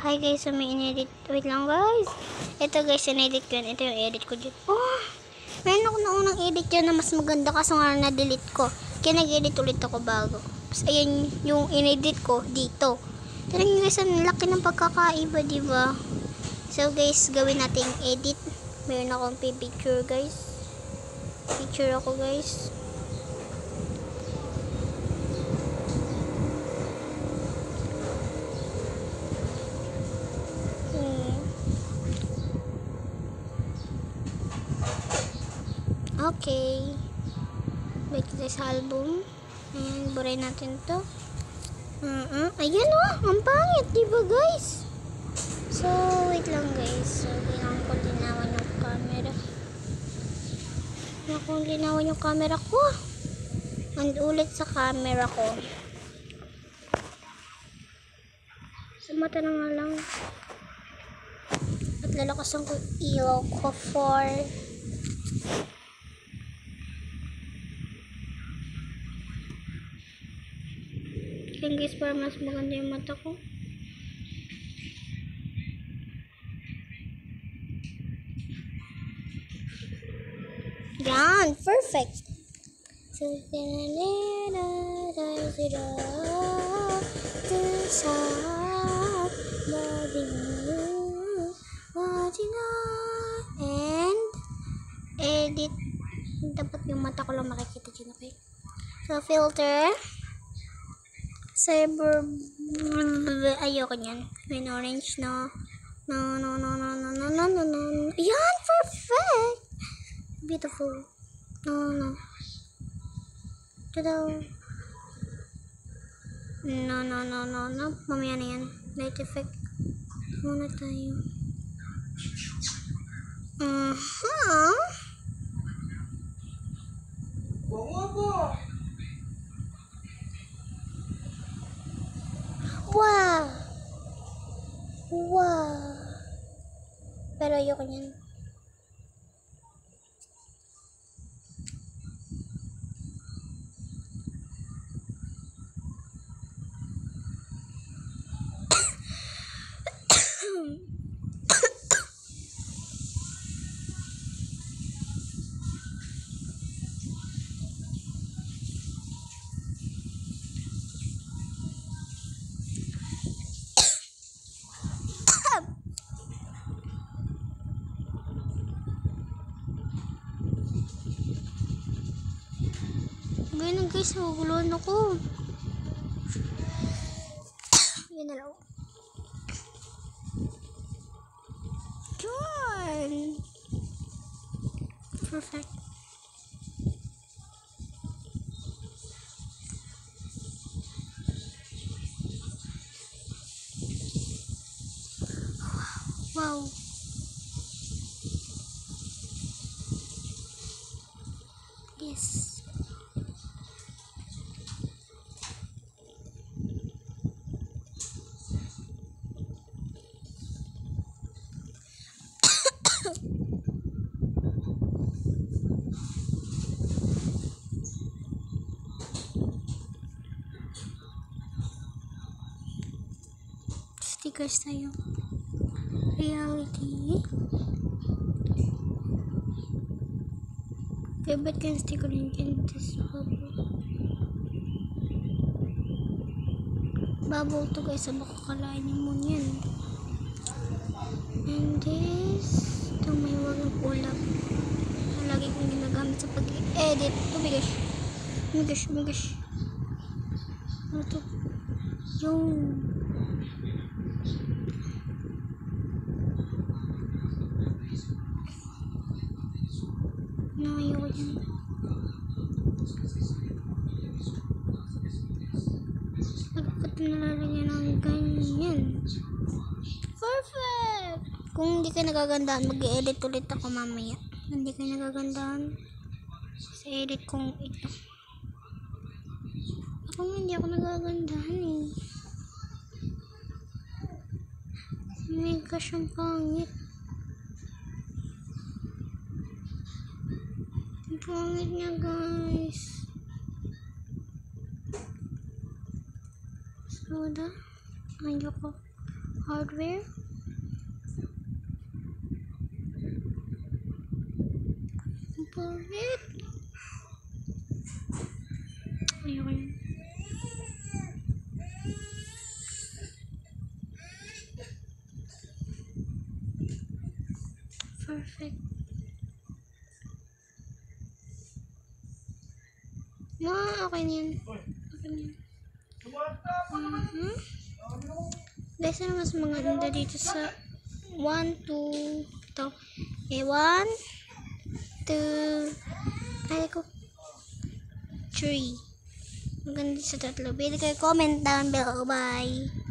Hi guys, so may inedit. Wait lang guys. Ito guys, inedit ko yan. Ito yung edit ko dyan. Oh, meron ako na unang edit yan na mas maganda kaso nga na-delete ko. Kaya nag-edit ulit ako bago. Tapos ayan yung inedit ko dito. Tignan nyo guys, ang laki ng pagkakaiba, diba? So guys, gawin natin edit. Meron akong picture guys. Picture ako guys. Okay. Balik tayo sa album. Ayan, buray natin to. Ayan o, ang pangit, diba guys? So, wait lang guys. So, kailangan ko linawan yung camera. Kailangan ko linawan yung camera ko. And ulit sa camera ko. Sa mata na nga lang. At lalakasan ko ilaw ko for guys, para mas maganda yung mata ko. Yan, perfect. So, and edit. Dapat yung mata ko lang makikita dyan, okay? So, filter. Cyber, ayoko niyan. Green orange, no. No. Yan, perfect. Beautiful. No. Tada. No. Mamaya na yan. Light effect. Muna tayo. Wow. Pero ayoko niyan. Ganyan guys, maguluhan ako. Yan na lang. Yun. Perfect. Wow. Yes. Stickers tayo. Reality. Favorite can sticker in this bubble. Bubble to guys, baka kalain mo yan. And this, ito may wagang ulap. Lagi kong ginagamit sa pag-edit. Tumigas. Ano to? Yung ayoko dyan. Bakit nalalagyan ng ganyan? Perfect! Kung hindi ka nagagandahan, mag-edit ulit ako mamaya. Hindi ka nagagandahan sa edit kong ito. Ako hindi ako nagagandahan eh. May kasyang pangit. Ang pangit niya guys. Soda. Ayoko. Hardware. Bakit? Ayoko yun. Perfect. Okay na yun. Okay na yun. Guys, ano mas maganda dito sa 1, 2, ito. 1, 2, ay ko, 3. Maganda sa tatlo. Pwede kayo comment down below. Bye.